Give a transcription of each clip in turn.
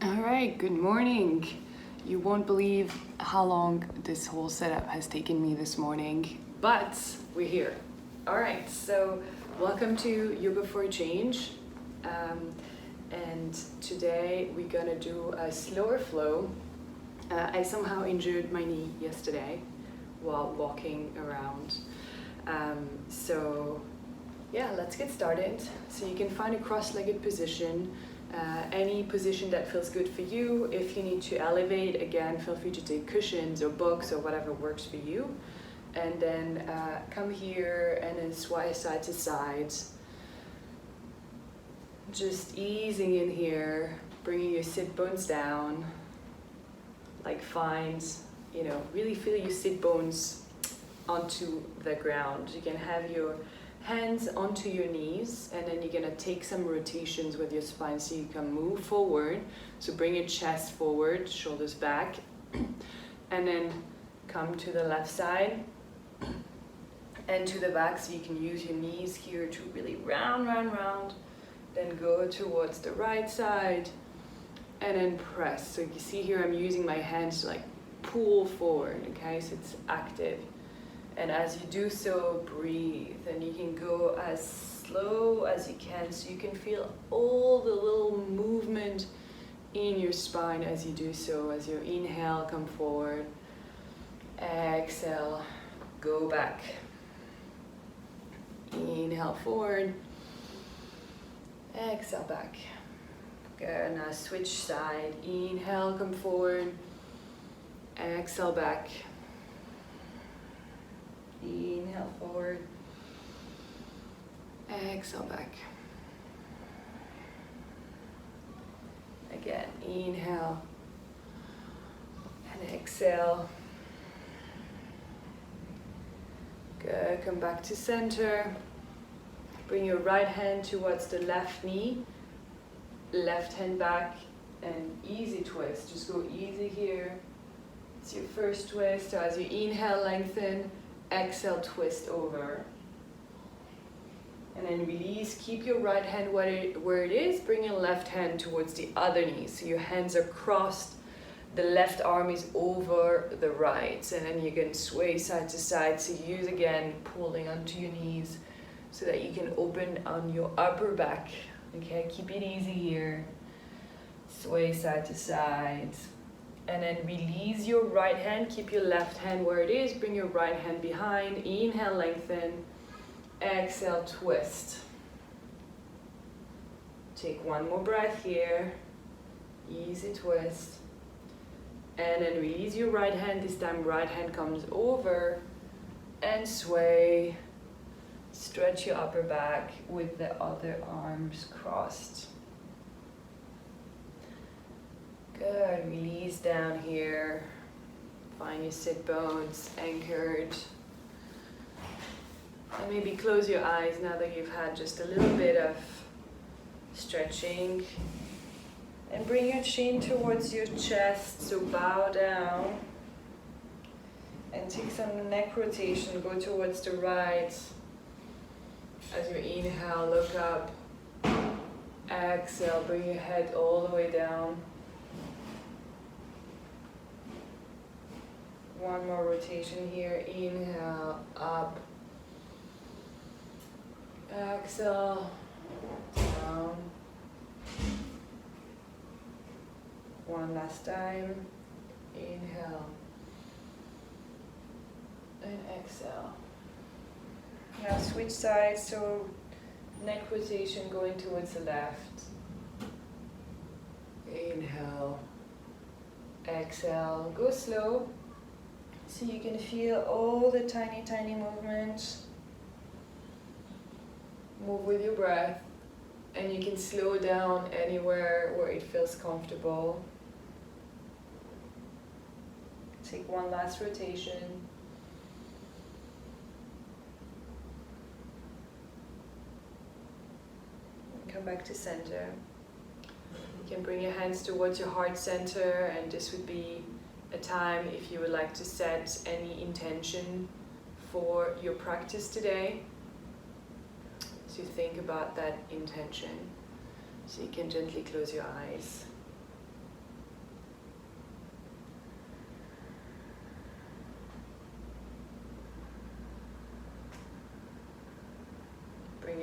All right, good morning. You won't believe how long this whole setup has taken me this morning, but we're here. All right, so welcome to Yoga for a Change. And today we're gonna do a slower flow. I somehow injured my knee yesterday while walking around. So yeah, let's get started. So you can find a cross-legged position. Any position that feels good for you. If you need to elevate, again, feel free to take cushions or books or whatever works for you. And then come here and then sway side to side. Just easing in here, bringing your sit bones down. Like find, really feel your sit bones onto the ground. You can have your hands onto your knees, and then you're gonna take some rotations with your spine so you can move forward. So bring your chest forward, shoulders back, and then come to the left side and to the back, so you can use your knees here to really round. Then go towards the right side and then press. So you see here I'm using my hands to like pull forward, okay? So it's active. And as you do so, breathe, and you can go as slow as you can so you can feel all the little movement in your spine as you do so. As you inhale, come forward, exhale, go back. Inhale forward, exhale back. Good, now switch side. Inhale, come forward, exhale back. Inhale forward, exhale back. Again, inhale and exhale. Good, come back to center. Bring your right hand towards the left knee, left hand back, and easy twist. Just go easy here. It's your first twist. So as you inhale, lengthen. Exhale, twist over. And then release. Keep your right hand where it is. Bring your left hand towards the other knee. So your hands are crossed. The left arm is over the right. And then you can sway side to side. So use again, pulling onto your knees so that you can open on your upper back. Okay, keep it easy here. Sway side to side. And then release your right hand, keep your left hand where it is, bring your right hand behind, inhale, lengthen, exhale, twist. Take one more breath here, easy twist. And then release your right hand, this time right hand comes over and sway. Stretch your upper back with the other arms crossed. Good, release down here. Find your sit bones anchored. And maybe close your eyes now that you've had just a little bit of stretching. And bring your chin towards your chest, so bow down. And take some neck rotation, go towards the right. As you inhale, look up. Exhale, bring your head all the way down. One more rotation here. Inhale, up. Exhale, down. One last time. Inhale. And exhale. Now switch sides, so neck rotation going towards the left. Inhale. Exhale. Go slow. So you can feel all the tiny movements. Move with your breath, and you can slow down anywhere where it feels comfortable. Take one last rotation. And come back to center. You can bring your hands towards your heart center, and this would be a time if you would like to set any intention for your practice today. So think about that intention. So you can gently close your eyes.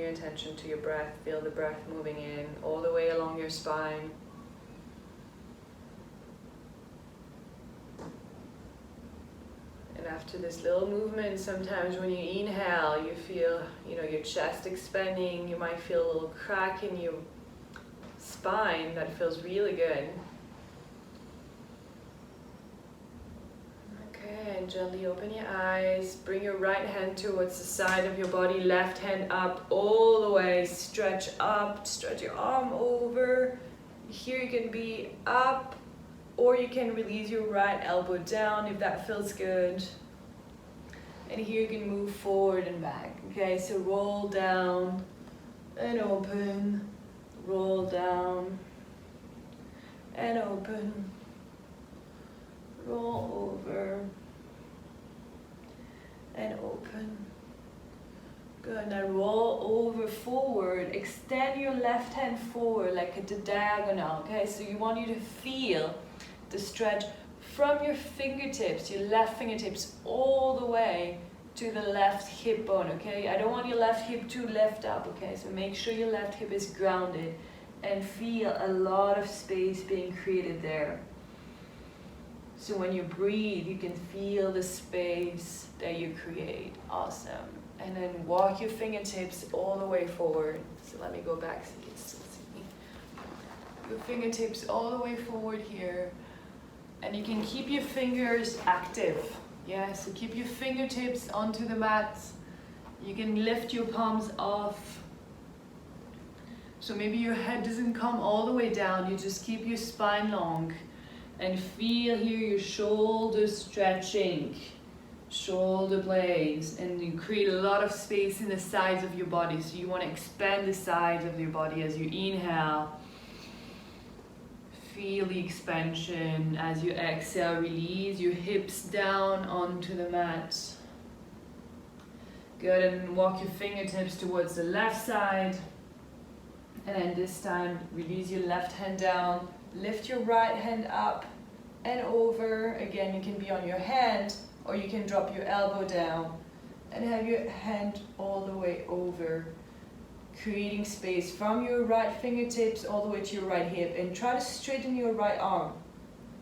your attention to your breath. Feel the breath moving in all the way along your spine. And after this little movement, sometimes when you inhale, you feel, your chest expanding. You might feel a little crack in your spine. That feels really good. Okay, and gently open your eyes. Bring your right hand towards the side of your body. Left hand up all the way. Stretch up. Stretch your arm over. Here you can be up, or you can release your right elbow down if that feels good. And here you can move forward and back. Okay, so roll down and open. Roll down and open. Roll over and open. Good, now roll over forward. Extend your left hand forward like at the diagonal. Okay, so you want you to feel the stretch from your fingertips, your left fingertips, all the way to the left hip bone, okay? I don't want your left hip to lift up, okay? So make sure your left hip is grounded and feel a lot of space being created there. So when you breathe, you can feel the space that you create. Awesome. And then walk your fingertips all the way forward. So let me go back so you can still see me. Your fingertips all the way forward here. And you can keep your fingers active. Yeah, so keep your fingertips onto the mat. You can lift your palms off. So maybe your head doesn't come all the way down. You just keep your spine long. And feel here your shoulders stretching. Shoulder blades. And you create a lot of space in the sides of your body. So you want to expand the sides of your body as you inhale. Feel the expansion. As you exhale, release your hips down onto the mat. Good, and walk your fingertips towards the left side. And then this time, release your left hand down. Lift your right hand up and over. Again, you can be on your hand, or you can drop your elbow down and have your hand all the way over. Creating space from your right fingertips all the way to your right hip, and try to straighten your right arm,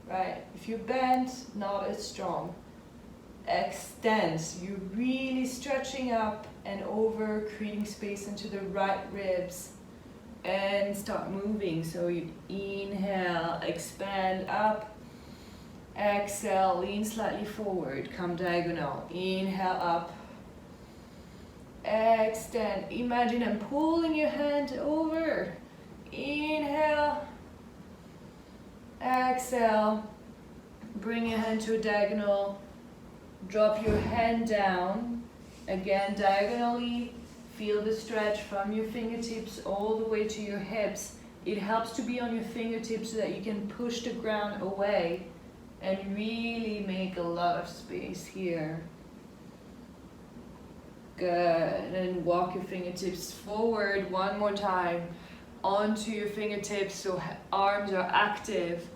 right? If you bend, not as strong. Extend, you're really stretching up and over, creating space into the right ribs, and start moving. So you inhale, expand up, exhale, lean slightly forward, come diagonal, inhale up, extend. Imagine I'm pulling your hand over. Inhale. Exhale. Bring your hand to a diagonal. Drop your hand down. Again, diagonally. Feel the stretch from your fingertips all the way to your hips. It helps to be on your fingertips so that you can push the ground away and really make a lot of space here. Good, and walk your fingertips forward one more time onto your fingertips so arms are active.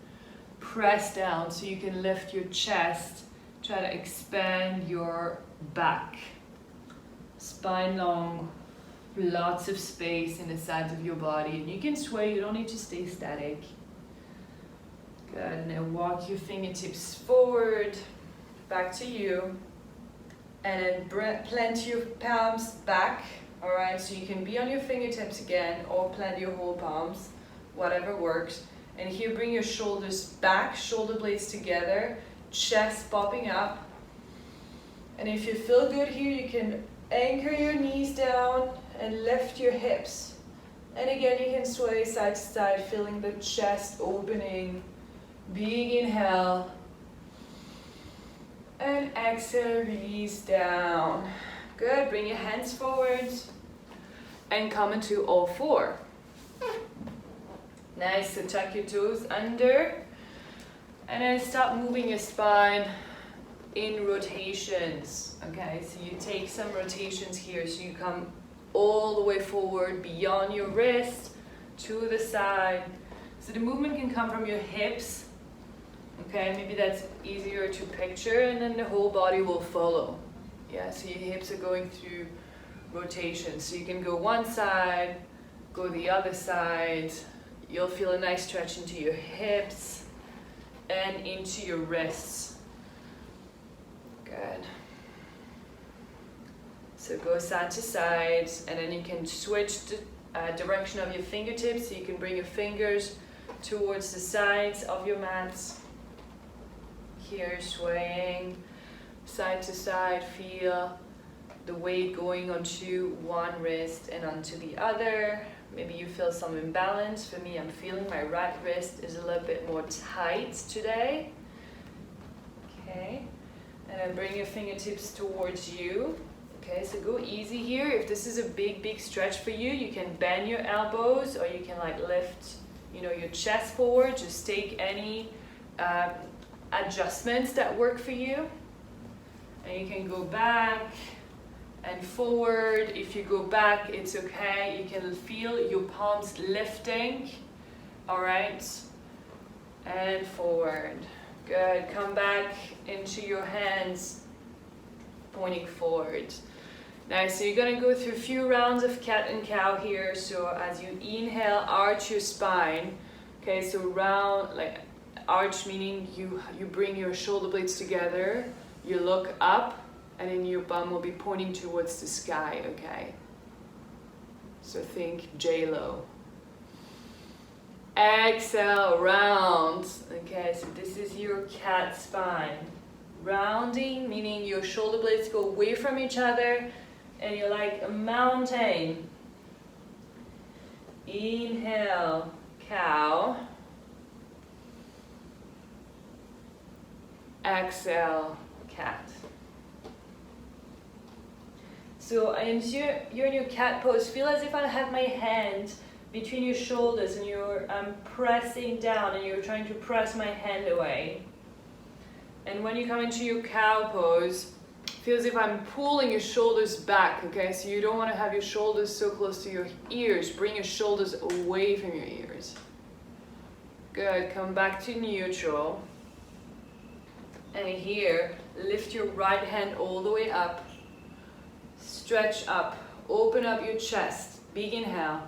Press down so you can lift your chest. Try to expand your back. Spine long, lots of space in the sides of your body. And you can sway, you don't need to stay static. Good, and then walk your fingertips forward, back to you. And then plant your palms back, all right? So you can be on your fingertips again, or plant your whole palms, whatever works. And here, bring your shoulders back, shoulder blades together, chest popping up. And if you feel good here, you can anchor your knees down and lift your hips. And again, you can sway side to side, feeling the chest opening. Big inhale. And exhale, release down. Good, bring your hands forward and come into all four. Nice, so tuck your toes under and then start moving your spine in rotations. Okay, so you take some rotations here, so you come all the way forward beyond your wrist to the side. So the movement can come from your hips. Okay, maybe that's easier to picture, and then the whole body will follow. Yeah, so your hips are going through rotation. So you can go one side, go the other side. You'll feel a nice stretch into your hips and into your wrists. Good. So go side to side, and then you can switch the direction of your fingertips. So you can bring your fingers towards the sides of your mats. Here, swaying side to side. Feel the weight going onto one wrist and onto the other. Maybe you feel some imbalance. For me, I'm feeling my right wrist is a little bit more tight today. Okay, and then bring your fingertips towards you. Okay, so go easy here. If this is a big stretch for you, you can bend your elbows, or you can like lift, your chest forward. Just take any adjustments that work for you. And you can go back and forward. If you go back, it's okay. You can feel your palms lifting. All right. And forward. Good. Come back into your hands, pointing forward. Nice. So you're going to go through a few rounds of cat and cow here. So as you inhale, arch your spine. Okay, so round, like arch meaning you bring your shoulder blades together. You look up, and then your bum will be pointing towards the sky, okay? So think J-Lo. Exhale, round. Okay, so this is your cat spine. Rounding, meaning your shoulder blades go away from each other, and you're like a mountain. Inhale, cow. Exhale, cat. So as you're in your cat pose, feel as if I have my hand between your shoulders and I'm pressing down, and you're trying to press my hand away. And when you come into your cow pose, feel as if I'm pulling your shoulders back, okay? So you don't want to have your shoulders so close to your ears. Bring your shoulders away from your ears. Good, come back to neutral. And here, lift your right hand all the way up. Stretch up, open up your chest. Big inhale.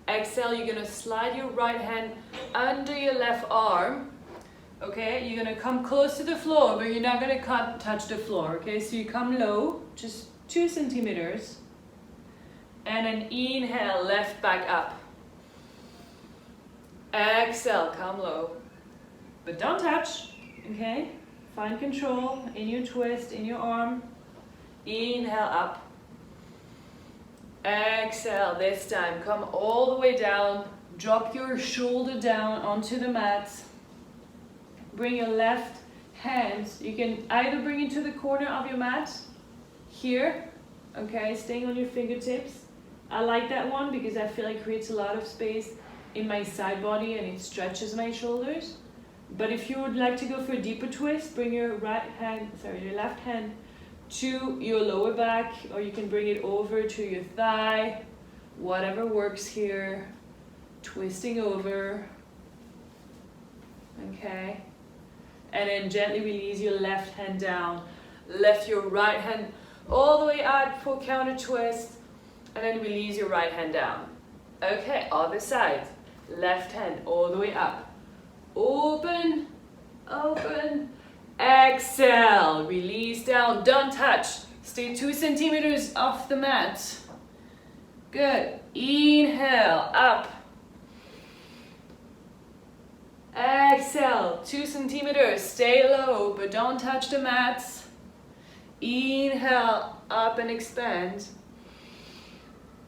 Exhale, you're gonna slide your right hand under your left arm. Okay, you're gonna come close to the floor, but you're not gonna touch the floor. Okay, so you come low, just 2 centimeters. And then inhale, left back up. Exhale, come low. But don't touch, okay? Find control in your twist, in your arm. Inhale up. Exhale, this time come all the way down. Drop your shoulder down onto the mat. Bring your left hand. You can either bring it to the corner of your mat, here, okay, staying on your fingertips. I like that one because I feel like it creates a lot of space in my side body and it stretches my shoulders. But if you would like to go for a deeper twist, bring your your left hand to your lower back, or you can bring it over to your thigh, whatever works here. Twisting over, okay? And then gently release your left hand down. Lift your right hand all the way out for counter twist, and then release your right hand down. Okay, other side. Left hand all the way up. Open, open, exhale, release down, don't touch. Stay 2 centimeters off the mat. Good, inhale, up. Exhale, 2 centimeters, stay low, but don't touch the mat. Inhale, up and expand.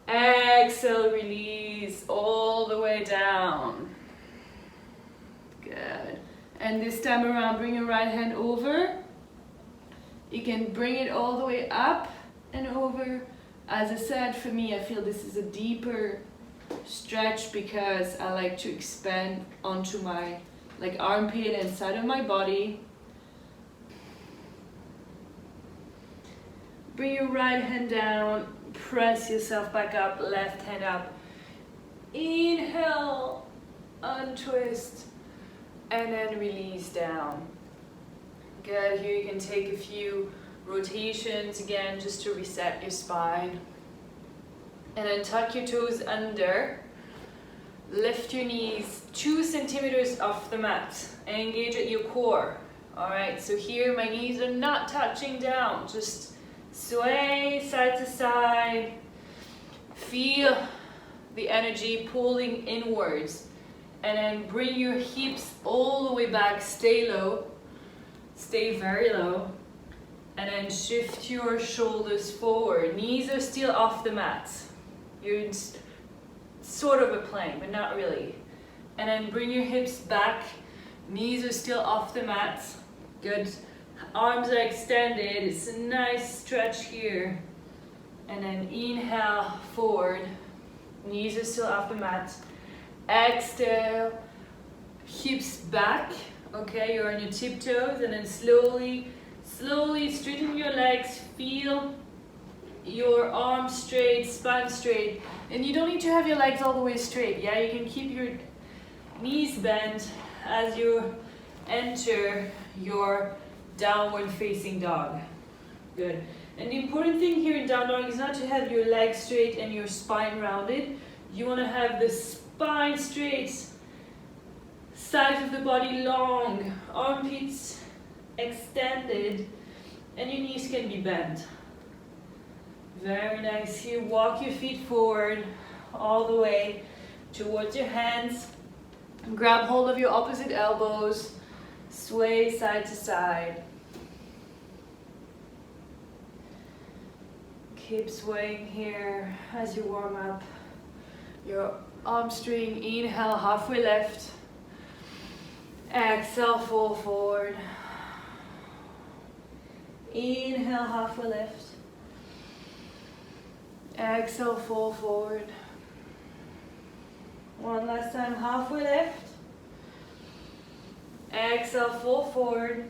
Exhale, release all the way down. Good. And this time around, bring your right hand over. You can bring it all the way up and over. As I said, for me, I feel this is a deeper stretch because I like to expand onto my armpit and side of my body. Bring your right hand down, press yourself back up, left hand up. Inhale, untwist, and then release down. Good, here you can take a few rotations again just to reset your spine. And then tuck your toes under. Lift your knees 2 centimeters off the mat. Engage at your core. Alright, so here my knees are not touching down. Just sway side to side. Feel the energy pulling inwards. And then bring your hips all the way back. Stay low. Stay very low. And then shift your shoulders forward. Knees are still off the mat. You're in sort of a plank, but not really. And then bring your hips back. Knees are still off the mat. Good. Arms are extended. It's a nice stretch here. And then inhale, forward. Knees are still off the mat. Exhale, hips back. Okay, you're on your tiptoes, and then slowly straighten your legs. Feel your arms straight, spine straight. And you don't need to have your legs all the way straight. Yeah, you can keep your knees bent as you enter your downward facing dog. Good. And the important thing here in down dog is not to have your legs straight and your spine rounded. You want to have the spine straight, sides of the body long, armpits extended, and your knees can be bent. Very nice. Here, walk your feet forward all the way towards your hands. Grab hold of your opposite elbows. Sway side to side. Keep swaying here as you warm up. Your arm string. Inhale, halfway left. Exhale, fall forward. Inhale, halfway left. Exhale, fall forward. One last time, halfway left. Exhale, fall forward.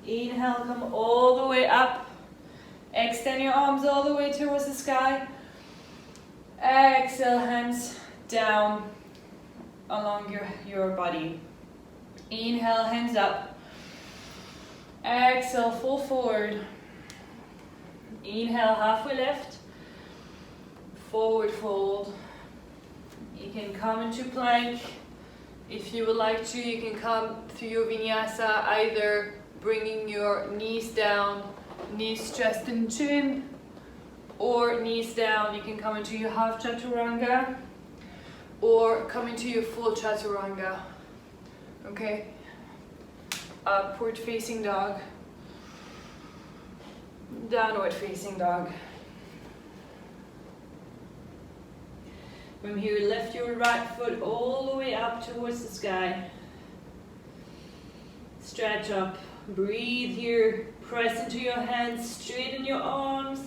Inhale, come all the way up. Extend your arms all the way towards the sky. Exhale, hands down along your body. Inhale, hands up. Exhale, fall forward. Inhale, halfway left. Forward fold. You can come into plank. If you would like to, you can come through your Vinyasa, either bringing your knees down, knees, chest and chin, or knees down. You can come into your half chaturanga, or come into your full chaturanga. Okay? Upward facing dog. Downward facing dog. From here, lift your right foot all the way up towards the sky. Stretch up. Breathe here. Press into your hands. Straighten your arms.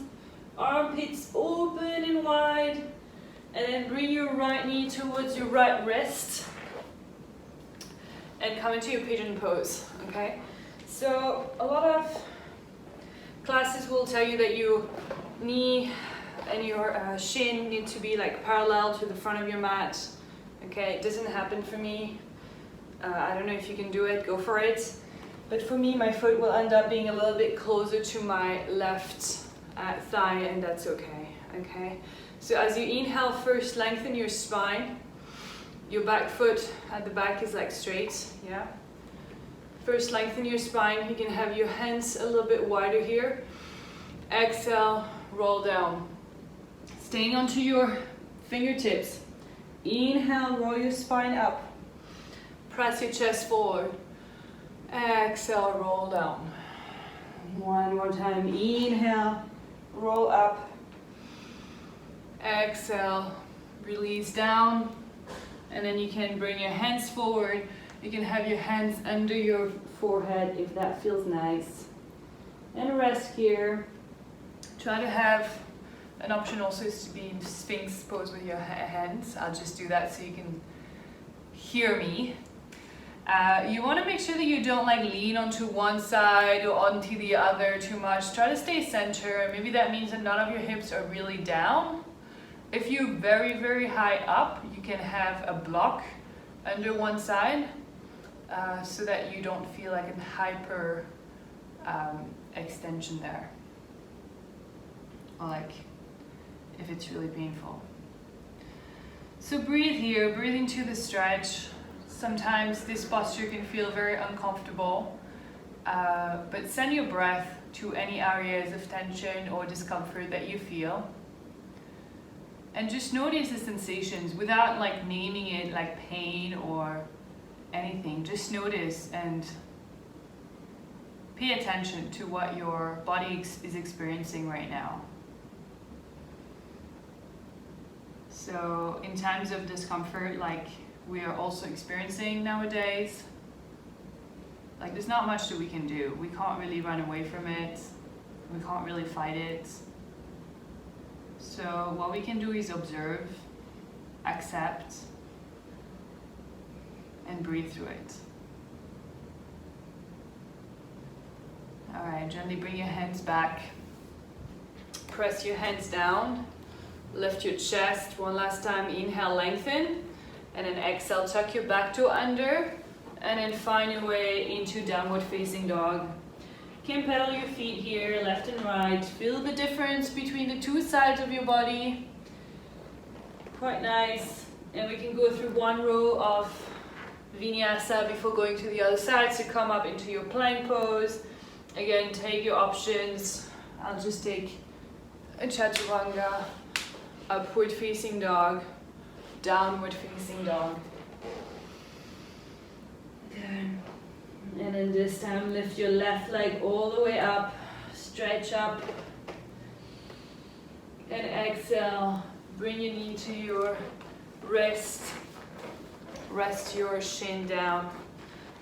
Armpits open and wide. And then bring your right knee towards your right wrist. And come into your pigeon pose. Okay? So, a lot of classes will tell you that your knee and your shin need to be like parallel to the front of your mat. Okay, it doesn't happen for me. I don't know if you can do it, go for it. But for me, my foot will end up being a little bit closer to my left thigh, and that's okay. Okay, so as you inhale, first lengthen your spine. Your back foot at the back is like straight, yeah. First lengthen your spine. You can have your hands a little bit wider here. Exhale, roll down. Staying onto your fingertips. Inhale, roll your spine up. Press your chest forward. Exhale, roll down. One more time. Inhale, roll up. Exhale, release down. And then you can bring your hands forward. You can have your hands under your forehead if that feels nice. And rest here. Try to have an option also is to be in Sphinx pose with your hands. I'll just do that so you can hear me. You want to make sure that you don't like lean onto one side or onto the other too much. Try to stay center. Maybe that means that none of your hips are really down. If you're very, very high up, you can have a block under one side so that you don't feel like a hyper extension there. Or like if it's really painful. So breathe here, breathe into the stretch. Sometimes this posture can feel very uncomfortable, but send your breath to any areas of tension or discomfort that you feel. And just notice the sensations without like naming it like pain or anything. Just notice and pay attention to what your body is experiencing right now. So in times of discomfort, like we are also experiencing nowadays, like there's not much that we can do. We can't really run away from it. We can't really fight it. So what we can do is observe, accept, and breathe through it. All right, gently bring your hands back. Press your hands down. Lift your chest one last time. Inhale, lengthen. And then exhale, tuck your back toe under. And then find your way into downward facing dog. You can pedal your feet here, left and right. Feel the difference between the two sides of your body. Quite nice. And we can go through one row of Vinyasa before going to the other side. So come up into your plank pose. Again, take your options. I'll just take a chaturanga, upward facing dog, downward facing dog. And then this time lift your left leg all the way up, stretch up, and exhale, bring your knee to your wrist, rest your shin down,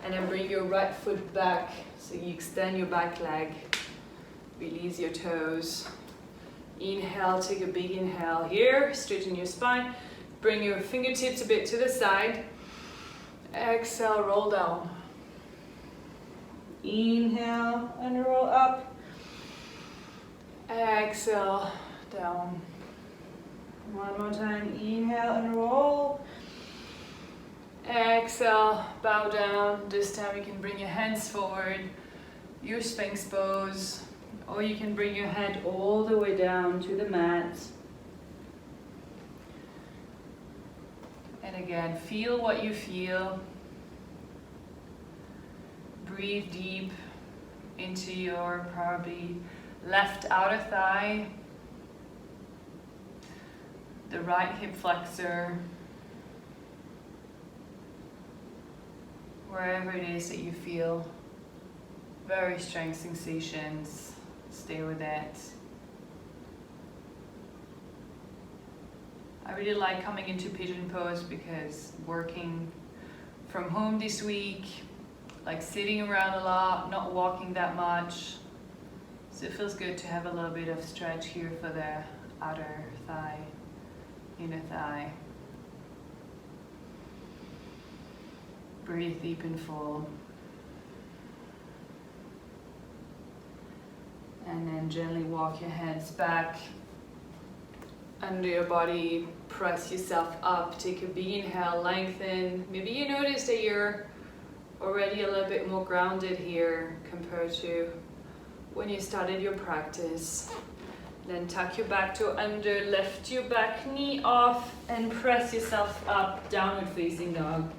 and then bring your right foot back, so you extend your back leg, release your toes. Inhale, take a big inhale here, straighten your spine, bring your fingertips a bit to the side, exhale, roll down. Inhale and roll up. Exhale, down. One more time. Inhale and roll. Exhale, bow down. This time you can bring your hands forward, your Sphinx pose, or you can bring your head all the way down to the mat. And again, feel what you feel. Breathe deep into your probably left outer thigh, the right hip flexor, wherever it is that you feel very strange sensations, stay with that. I really like coming into Pigeon pose because working from home this week, like sitting around a lot, not walking that much. So it feels good to have a little bit of stretch here for the outer thigh, inner thigh. Breathe deep and full. And then gently walk your hands back under your body, press yourself up, take a big inhale, lengthen. Maybe you notice that you're already a little bit more grounded here compared to when you started your practice. Then tuck your back toe under, lift your back knee off and press yourself up, downward facing dog.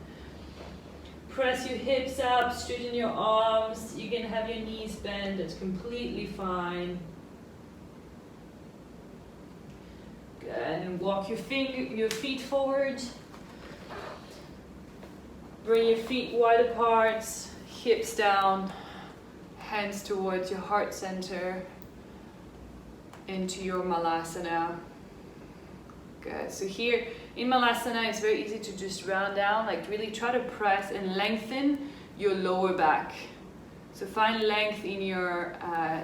Press your hips up, straighten your arms. You can have your knees bent, it's completely fine. Good, and walk your feet forward. Bring your feet wide apart, hips down, hands towards your heart center, into your Malasana. Good, so here in Malasana it's very easy to just round down, like really try to press and lengthen your lower back. So find length in your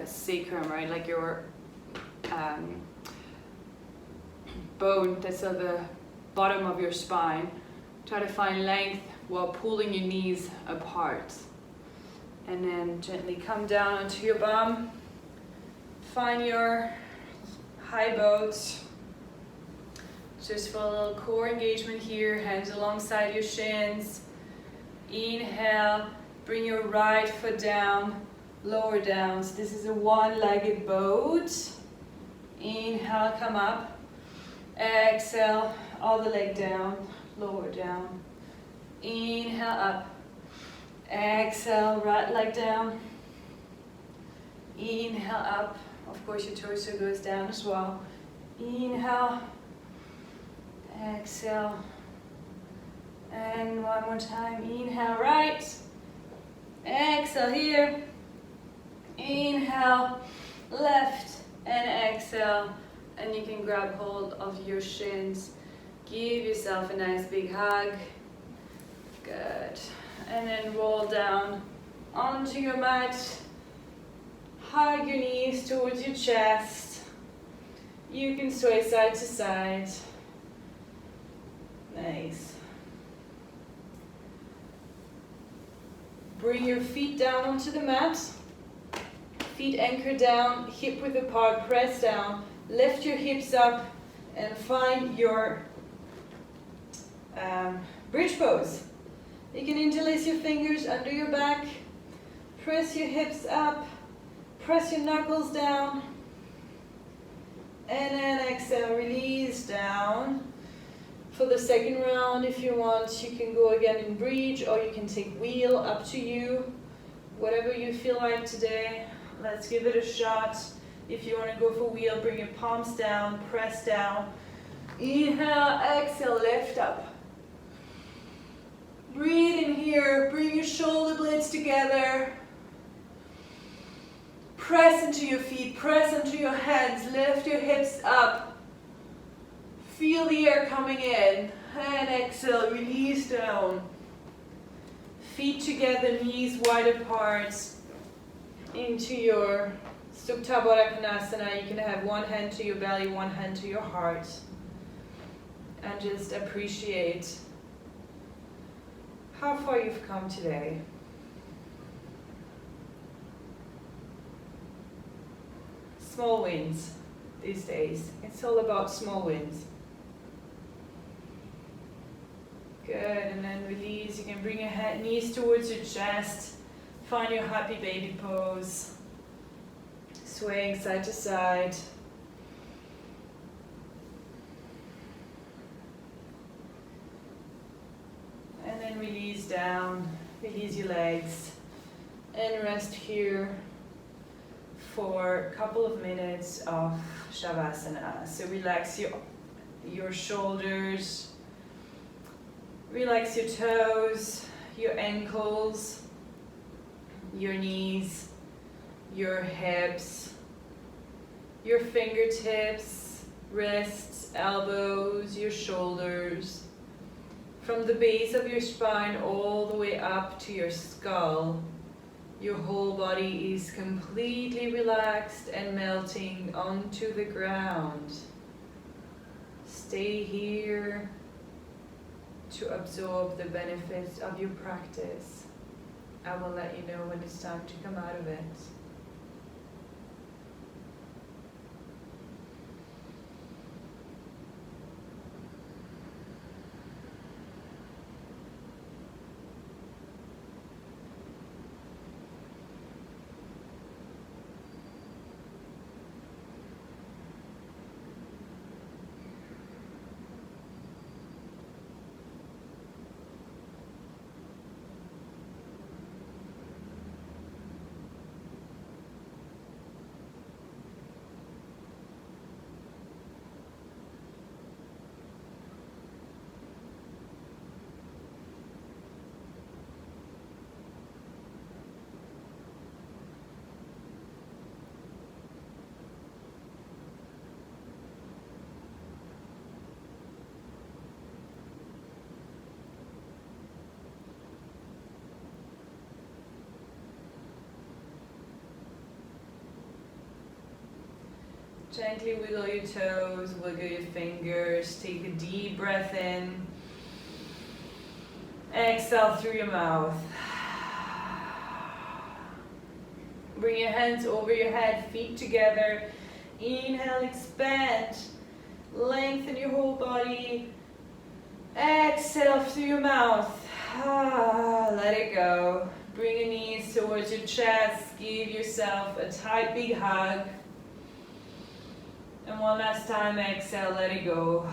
sacrum, right, like your bone that's at the bottom of your spine. Try to find length while pulling your knees apart. And then gently come down onto your bum. Find your high boat. Just for a little core engagement here, hands alongside your shins. Inhale, bring your right foot down, lower down. So this is a one-legged boat. Inhale, come up. Exhale, other leg down, lower down. Inhale up. Exhale, right leg down. Inhale up. Of course your torso goes down as well. Inhale. Exhale. And one more time. Inhale right. Exhale here. Inhale left. And exhale. And you can grab hold of your shins. Give yourself a nice big hug. Good. And then roll down onto your mat. Hug your knees towards your chest. You can sway side to side. Nice. Bring your feet down onto the mat. Feet anchor down, hip width apart, press down. Lift your hips up and find your bridge pose. You can interlace your fingers under your back. Press your hips up. Press your knuckles down. And then exhale, release down. For the second round, if you want, you can go again in bridge or you can take wheel, up to you. Whatever you feel like today, let's give it a shot. If you want to go for wheel, bring your palms down, press down. Inhale, exhale, lift up. Breathe in here, bring your shoulder blades together. Press into your feet, press into your hands, lift your hips up. Feel the air coming in, and exhale, release down. Feet together, knees wide apart, into your Supta Baddha Konasana. You can have one hand to your belly, one hand to your heart. And just appreciate how far you've come today. Small wins these days. It's all about small wins. Good, and then release. You can bring your knees towards your chest. Find your happy baby pose. Swaying side to side. And then release down. Release your legs. And rest here for a couple of minutes of Savasana. So relax your shoulders. Relax your toes, your ankles, your knees, your hips, your fingertips, wrists, elbows, your shoulders. From the base of your spine all the way up to your skull, your whole body is completely relaxed and melting onto the ground. Stay here to absorb the benefits of your practice. I will let you know when it's time to come out of it. Gently wiggle your toes, wiggle your fingers, take a deep breath in. Exhale through your mouth. Bring your hands over your head, feet together. Inhale, expand. Lengthen your whole body. Exhale through your mouth. Let it go. Bring your knees towards your chest. Give yourself a tight big hug. And one last time, exhale, let it go.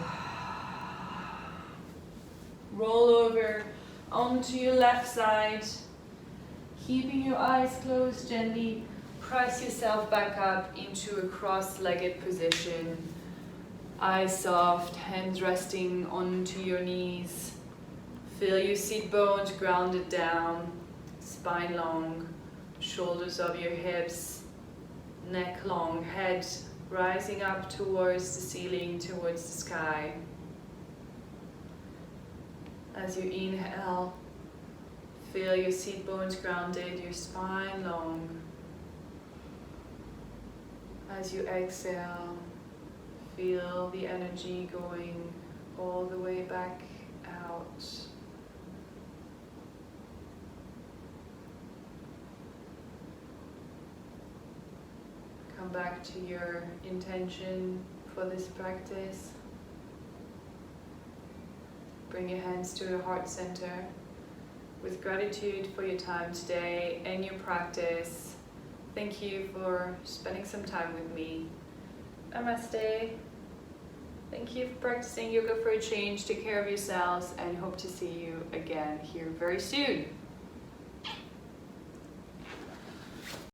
Roll over onto your left side. Keeping your eyes closed, gently press yourself back up into a cross-legged position. Eyes soft, hands resting onto your knees. Feel your sit bones grounded down, spine long, shoulders of your hips, neck long, head rising up towards the ceiling, towards the sky. As you inhale, feel your sit bones grounded, your spine long. As you exhale, feel the energy going all the way back out. Come back to your intention for this practice. Bring your hands to your heart center. With gratitude for your time today and your practice, thank you for spending some time with me. Namaste. Thank you for practicing yoga for a change. Take care of yourselves and hope to see you again here very soon.